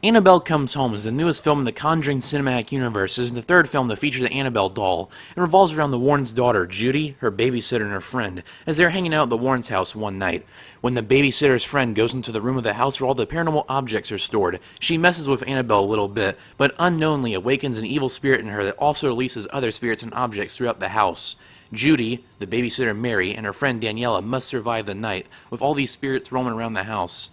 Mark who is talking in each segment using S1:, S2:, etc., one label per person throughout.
S1: Annabelle Comes Home is the newest film in the Conjuring cinematic universe. It is the third film to feature the Annabelle doll, and revolves around the Warrens' daughter, Judy, her babysitter, and her friend, as they are hanging out at the Warrens' house one night. When the babysitter's friend goes into the room of the house where all the paranormal objects are stored, she messes with Annabelle a little bit, but unknowingly awakens an evil spirit in her that also releases other spirits and objects throughout the house. Judy, the babysitter Mary, and her friend Daniela must survive the night, with all these spirits roaming around the house.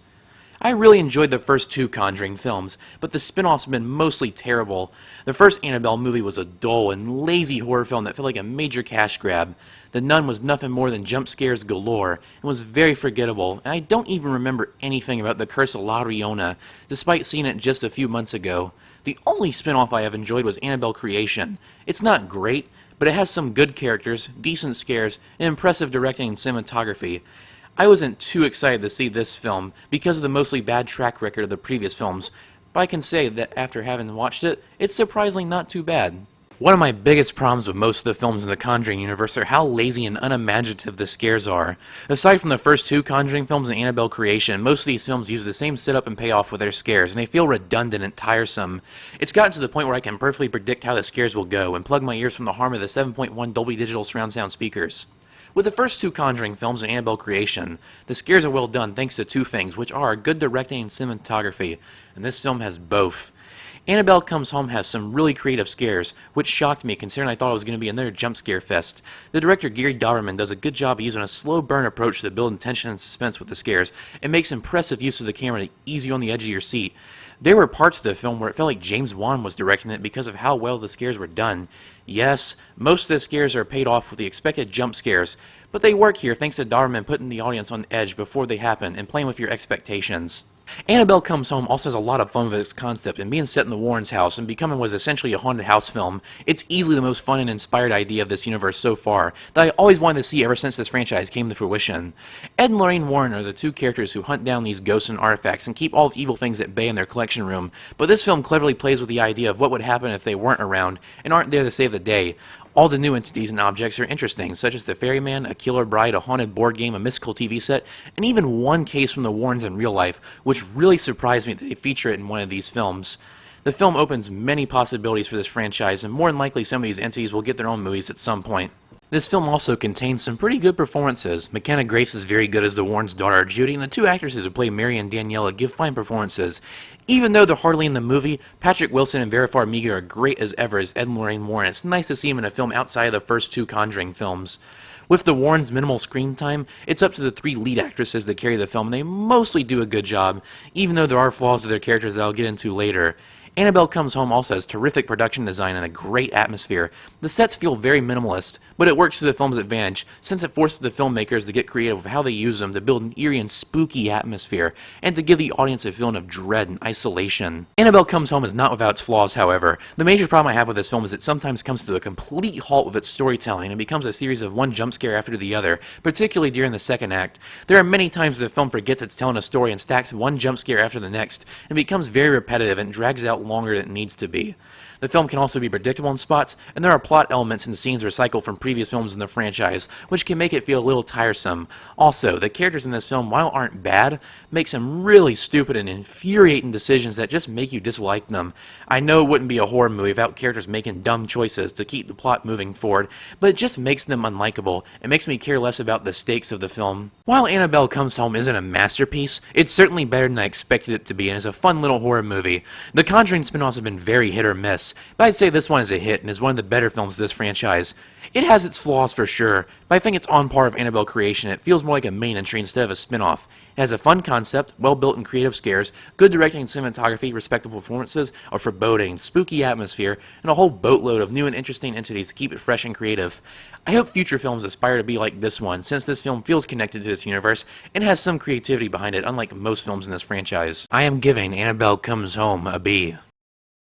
S1: I really enjoyed the first two Conjuring films, but the spin-offs have been mostly terrible. The first Annabelle movie was a dull and lazy horror film that felt like a major cash grab. The Nun was nothing more than jump scares galore, and was very forgettable, and I don't even remember anything about the Curse of La Llorona, despite seeing it just a few months ago. The only spin-off I have enjoyed was Annabelle Creation. It's not great, but it has some good characters, decent scares, and impressive directing and cinematography. I wasn't too excited to see this film because of the mostly bad track record of the previous films, but I can say that after having watched it, it's surprisingly not too bad. One of my biggest problems with most of the films in the Conjuring universe are how lazy and unimaginative the scares are. Aside from the first two Conjuring films and Annabelle Creation, most of these films use the same setup and payoff with their scares, and they feel redundant and tiresome. It's gotten to the point where I can perfectly predict how the scares will go and plug my ears from the harm of the 7.1 Dolby Digital surround sound speakers. With the first two Conjuring films and Annabelle Creation, the scares are well done thanks to two things, which are good directing and cinematography, and this film has both. Annabelle Comes Home has some really creative scares, which shocked me considering I thought it was going to be another jump scare fest. The director Gary Dauberman does a good job using a slow burn approach to build tension and suspense with the scares, and makes impressive use of the camera to ease you on the edge of your seat. There were parts of the film where it felt like James Wan was directing it because of how well the scares were done. Yes, most of the scares are paid off with the expected jump scares, but they work here thanks to Dauberman putting the audience on edge before they happen and playing with your expectations. Annabelle Comes Home also has a lot of fun with its concept, and being set in the Warrens' house and becoming what is essentially a haunted house film, it's easily the most fun and inspired idea of this universe so far that I always wanted to see ever since this franchise came to fruition. Ed and Lorraine Warren are the two characters who hunt down these ghosts and artifacts and keep all the evil things at bay in their collection room, but this film cleverly plays with the idea of what would happen if they weren't around and aren't there to save the day. All the new entities and objects are interesting, such as the Ferryman, a killer bride, a haunted board game, a mystical TV set, and even one case from the Warrens in real life, which really surprised me that they feature it in one of these films. The film opens many possibilities for this franchise, and more than likely some of these entities will get their own movies at some point. This film also contains some pretty good performances. McKenna Grace is very good as the Warrens' daughter, Judy, and the two actresses who play Mary and Daniela give fine performances. Even though they're hardly in the movie, Patrick Wilson and Vera Farmiga are great as ever as Ed and Lorraine Warren. It's nice to see them in a film outside of the first two Conjuring films. With the Warrens' minimal screen time, it's up to the three lead actresses that carry the film, and they mostly do a good job, even though there are flaws with their characters that I'll get into later. Annabelle Comes Home also has terrific production design and a great atmosphere. The sets feel very minimalist, but it works to the film's advantage, since it forces the filmmakers to get creative with how they use them to build an eerie and spooky atmosphere, and to give the audience a feeling of dread and isolation. Annabelle Comes Home is not without its flaws, however. The major problem I have with this film is it sometimes comes to a complete halt with its storytelling and becomes a series of one jump scare after the other, particularly during the second act. There are many times the film forgets it's telling a story and stacks one jump scare after the next, and becomes very repetitive and drags out longer than it needs to be. The film can also be predictable in spots, and there are plot elements and scenes recycled from previous films in the franchise, which can make it feel a little tiresome. Also, the characters in this film, while aren't bad, make some really stupid and infuriating decisions that just make you dislike them. I know it wouldn't be a horror movie without characters making dumb choices to keep the plot moving forward, but it just makes them unlikable. It makes me care less about the stakes of the film. While Annabelle Comes Home isn't a masterpiece, it's certainly better than I expected it to be, and is a fun little horror movie. The Conjuring spin-offs have been very hit or miss, but I'd say this one is a hit and is one of the better films of this franchise. It has its flaws for sure, but I think it's on par with Annabelle Creation. It feels more like a main entry instead of a spin-off. It has a fun concept, well-built and creative scares, good directing and cinematography, respectable performances, a foreboding, spooky atmosphere, and a whole boatload of new and interesting entities to keep it fresh and creative. I hope future films aspire to be like this one, since this film feels connected to this universe and has some creativity behind it, unlike most films in this franchise. I am giving Annabelle Comes Home a B.